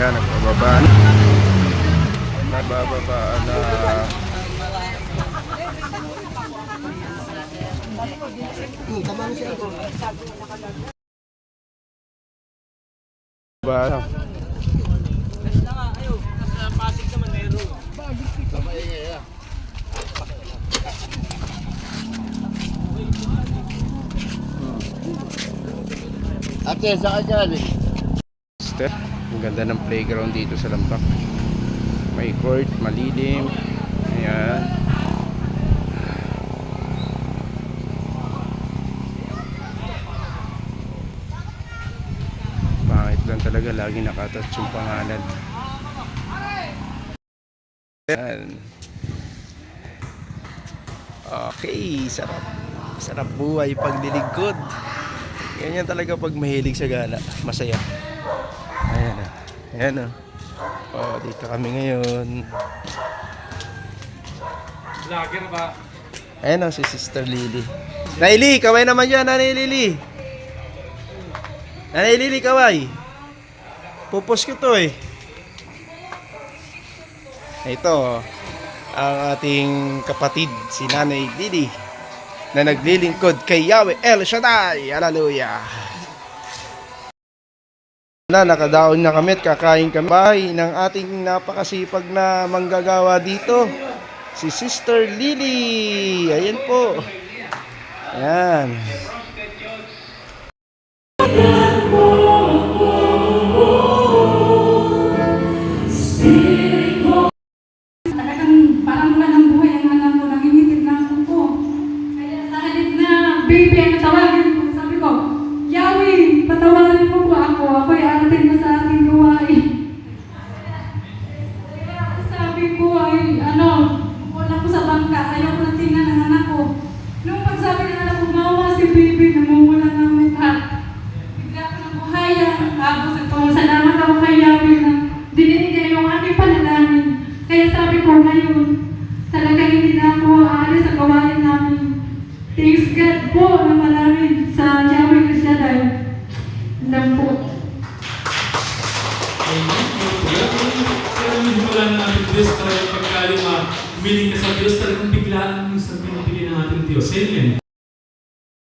Ayan, nagbababa na. Nabababa na. Ba? Ate, saan ka dyan? Ang ganda ng playground dito sa Lambak. May court, malilim. Ayan. Pangit lang talaga, lagi nakatouch yung pangalan. Ayan. Okay, sarap. Sarap buhay pag dilingkod. Ganyan talaga pag mahilig sa gala. Masaya. Ayan o. Ayan o. Oh, dito kami ngayon. Vlogger ba? Ayan o, si Sister Lily. Naili, kaway naman dyan, Nanay Lily. Nanay Lily, kaway. Pupos ko to eh. Ito, ang ating kapatid, si Nanay Lily, na naglilingkod kay Yahweh El Shaddai. Hallelujah. Nakadaon na kami at kakain kami ng ating napakasipag na manggagawa dito, si Sister Lily. Ayan po. Ayan. Talagang parang wala ng buhay ang anak ko, nangingitim na ako po. Kaya sa halip na baby ang tawagin ko, sabi ko, Yahweh, patawarin mo po ako, ako'y arating mo sa aking gawain. Kaya sabi ko ay, wala ko sa bangka, ayaw ko na tingnan ang anak ko. Nung pagsabi ng anak ko, mawa si baby, namumula na ang mukha. Bigla ko ng buhaya, tapos salamat ako kay Yahweh na dininig niya yung aking panalangin. Kaya sabi ko ngayon, talagang hindi na ako aalis sa gawain namin. Thanks God po na marami sa Yahweh El Shaddai. Alam po. Pero hindi wala na natin Diyos talagang pagkalima. Umiling ka sa Diyos talagang biglaan yung sa pinapili ng ating Diyos. Amen.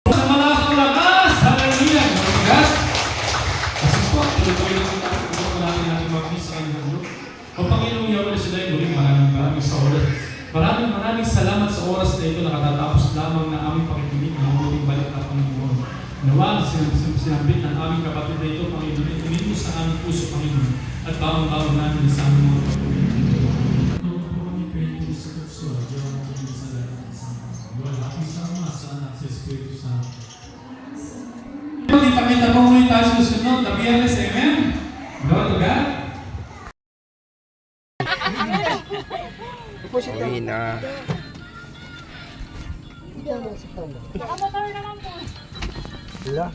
Sa malakas ang lakas! Hallelujah! Magagas! Kasi po, tuloy kami ng natin natin mag-miss sa kanyang Diyos. O Panginoong Yahweh El Shaddai, muling maraming sa oras. Maraming salamat sa oras na ito na katatapos lamang na aming pakikinig ng muling balita, Panginoon. Nawa, sinabit ng aming kapatid na ito, Panginoon, ituloy mo sa aming puso, Panginoon, at bawang-bawang namin sa aming mga patuloy. Kita mo muli tayo susunod na Biyernes, amen? Glory to God. Uwi na. Motor naman po. Wala.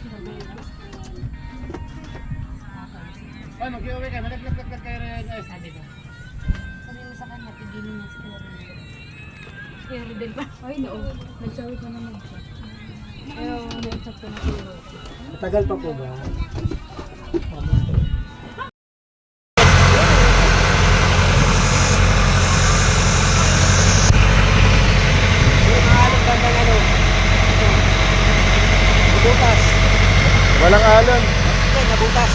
Ay, mag-iuwi ka. Malaglag-lag kayo rin. Sabi mo sa kanya, tigilin niya si Kuya Rodel ba? Ay, no. Nagsawi ko naman siya. Pero nag-chat ko na siguro. Matagal pa po ba? Walang alon. Nabutas.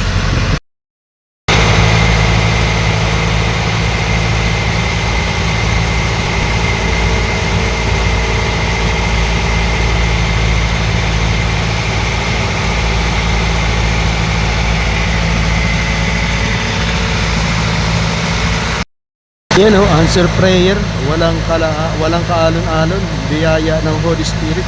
Yan ho, answer prayer. Walang kaalon-alon. Biyaya ng Holy Spirit.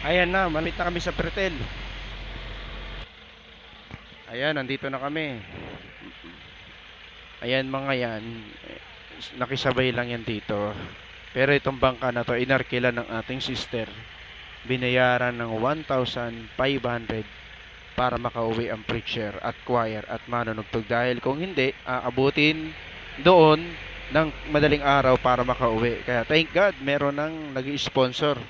Ayan na, malapit na kami sa Pretel. Ayan, nandito na kami. Ayan mga yan, nakisabay lang yan dito. Pero itong bangka na to, inarkila ng ating sister. Binayaran ng 1,500 para makauwi ang preacher at choir at manunugtog. Dahil kung hindi, aabutin doon ng madaling araw para makauwi. Kaya thank God, meron nang nag-sponsor.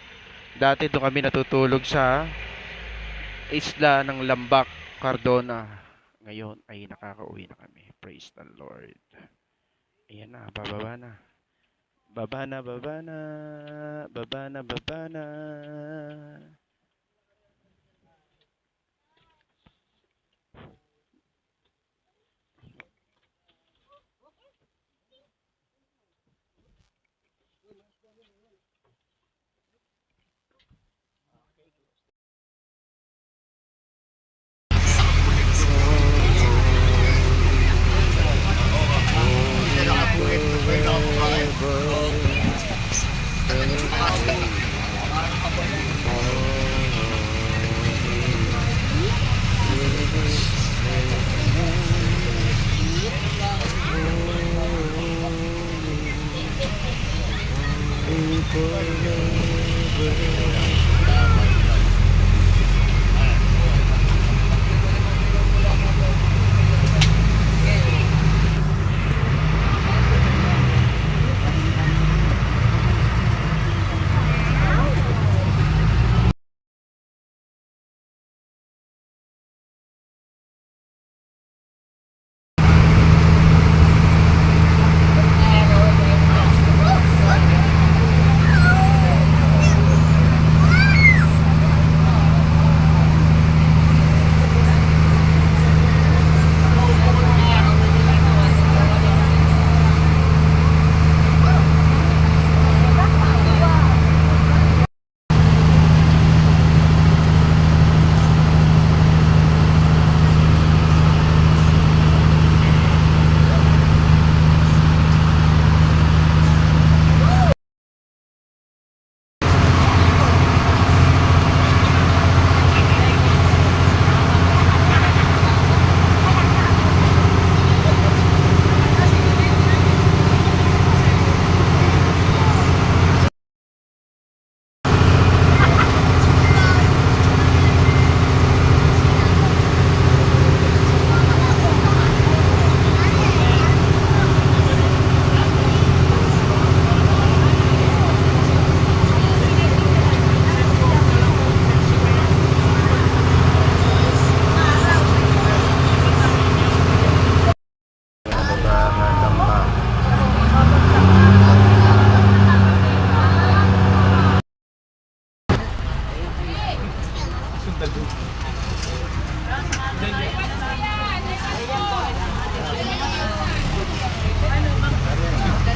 Dati doon kami natutulog sa isla ng Lambak, Cardona. Ngayon ay nakakauwi na kami. Praise the Lord. Ayan na, bababa na. Baba na, baba na. Baba na, baba na.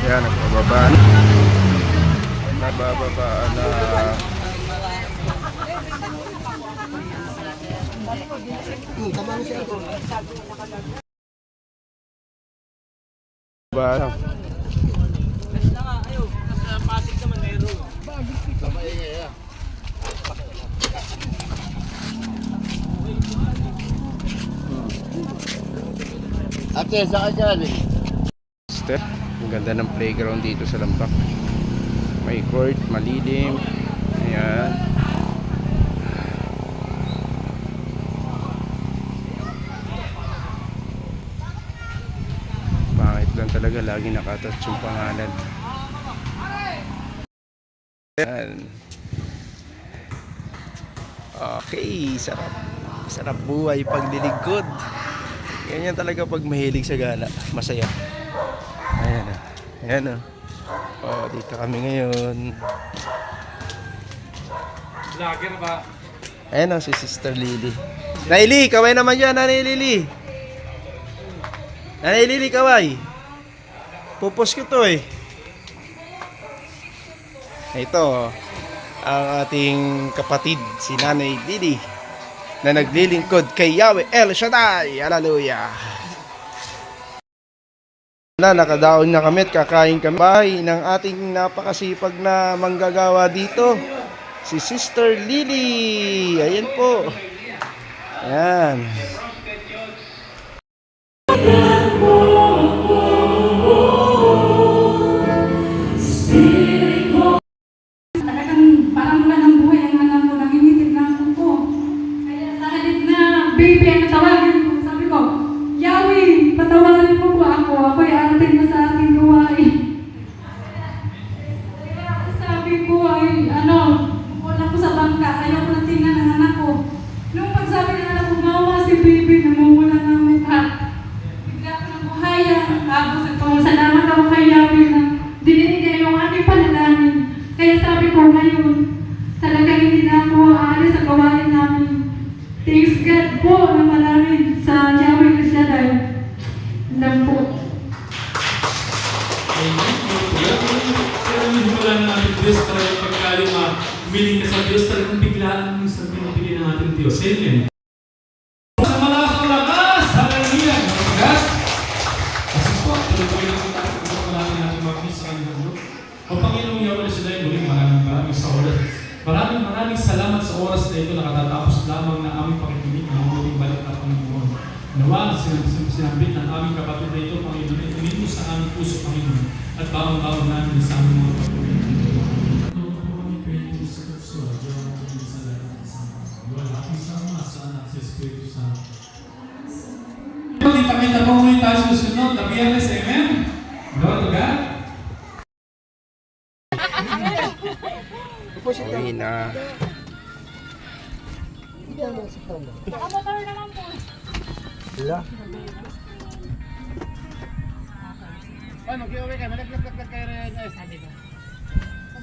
Yan, nagbababa na. Nabababa na. Ba, ano? Ate, saan ka dyan? Sister, ang ganda ng playground dito sa Lambak. May court, malilim. Ayan. Pangit lang talaga, lagi nakatouch yung pangalan. Ayan. Okay, sarap. Sarap buhay paglilingkod. Ganyan talaga pag mahilig sa gala, masaya. Ayan o. Ayan o. Oh, dito kami ngayon. Vlogger ba? Ayan o, si Sister Lily. Naili, kaway naman dyan, Nanay Lily. Nanay Lily, kaway. Pupos ko to eh. Ito, ang ating kapatid, si Nanay Lily, na naglilingkod kay Yahweh El Shaddai. Hallelujah. Nakadaon na kami at kakain kami ng ating napakasipag na manggagawa dito. si Sister Lily. Ayan po. Ayan. Talagang parang wala ng buhay ang anak ko, nangingitim na ako po. Kaya sa halip na baby ang tawagin ko, sabi ko, Yahweh, patawarin mo po ako, ako'y atin na sa aking gawain. Kaya sabi ko ay, bukod ako sa bangka, ayaw ko na tingnan ang anak ko. Nung pagsabi ng anak ko, mama si baby, namumula na ang mukha. Bigla ko ng buhaya, tapos salamat ako kay Yahweh na dininig niya yung aking panalangin. Kaya sabi ko ngayon, talagang hindi na ako aalis sa gawain namin. Thanks God po na marami sa Yahweh Shaddai. Alam po. Amen. Pero hinimulan na natin Diyos talagang pagkaling umiling ka sa Diyos talagang biglaan yung sa pinapili ng ating Diyos. Amen. Sa malakas ang lakas, hallelujah! Mga kasi po, tuloy na po tayo kung natin mga Diyos sa kanyang Diyos. O Panginoong Yahweh Shaddai, muling maraming sa oras. Maraming salamat sa oras na ito na katatapos lamang na aming pakikinig ng muling balik at Panginoon. Nawa, sinambit ng aming kapatid na ito, Panginoon, ay tumingin sa aming puso, Panginoon, at bawang-bawang namin sa aming mga patuloy. Kita-kita po muli tayo susunod na Biyernes, amen? Glory to God. Ayun na. Ay, mag-iuwi kayo. Malaglag kayo rin. Sabi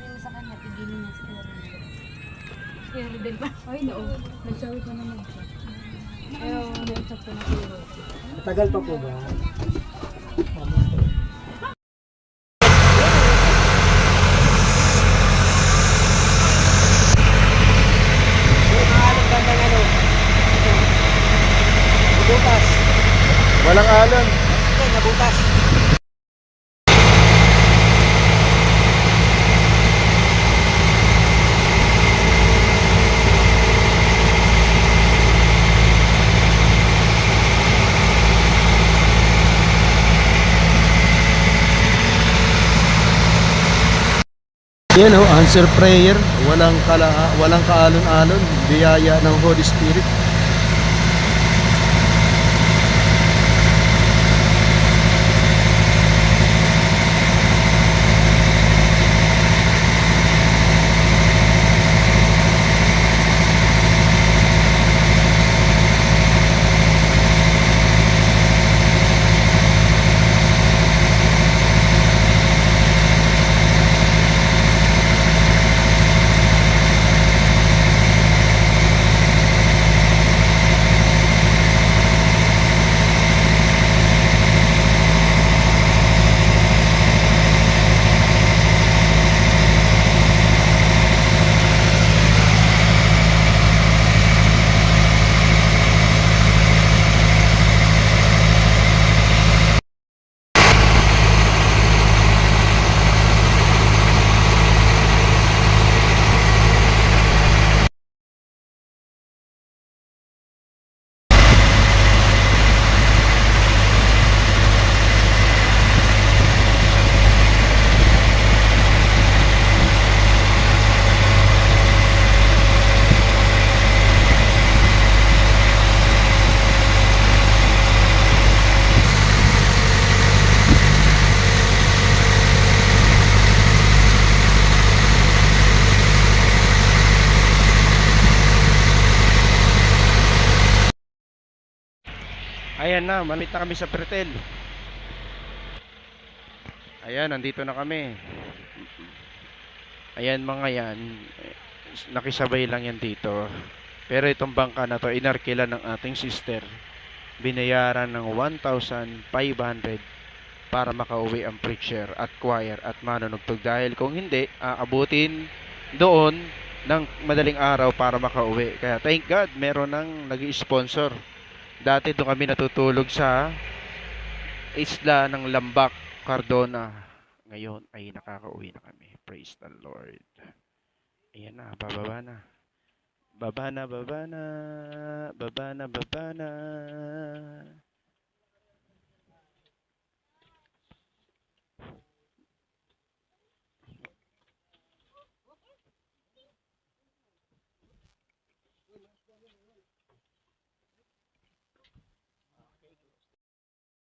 mo sa kanya, tigilin niya si Kuya Rodel pa. Ay, no. Nagsawi pa naman siya. Pero, nausap ko na siguro. Matagal pa po ba? Walang alon. Yan ho, answer prayer, walang kaalon-alon, biyaya ng Holy Spirit. Ayan na, malapit na kami sa Pretel. Ayan, nandito na kami. Ayan mga yan, nakisabay lang yan dito. Pero itong bangka na to, inarkila ng ating sister. Binayaran ng 1,500 para makauwi ang preacher at choir at manunugtog. Dahil kung hindi, aabutin doon ng madaling araw para makauwi. Kaya thank God, meron nang nag-sponsor. Dati doon kami natutulog sa isla ng Lambak, Cardona. Ngayon ay nakakauwi na kami. Praise the Lord. Ayan na, bababa na. Baba na, baba na. Baba na, baba na.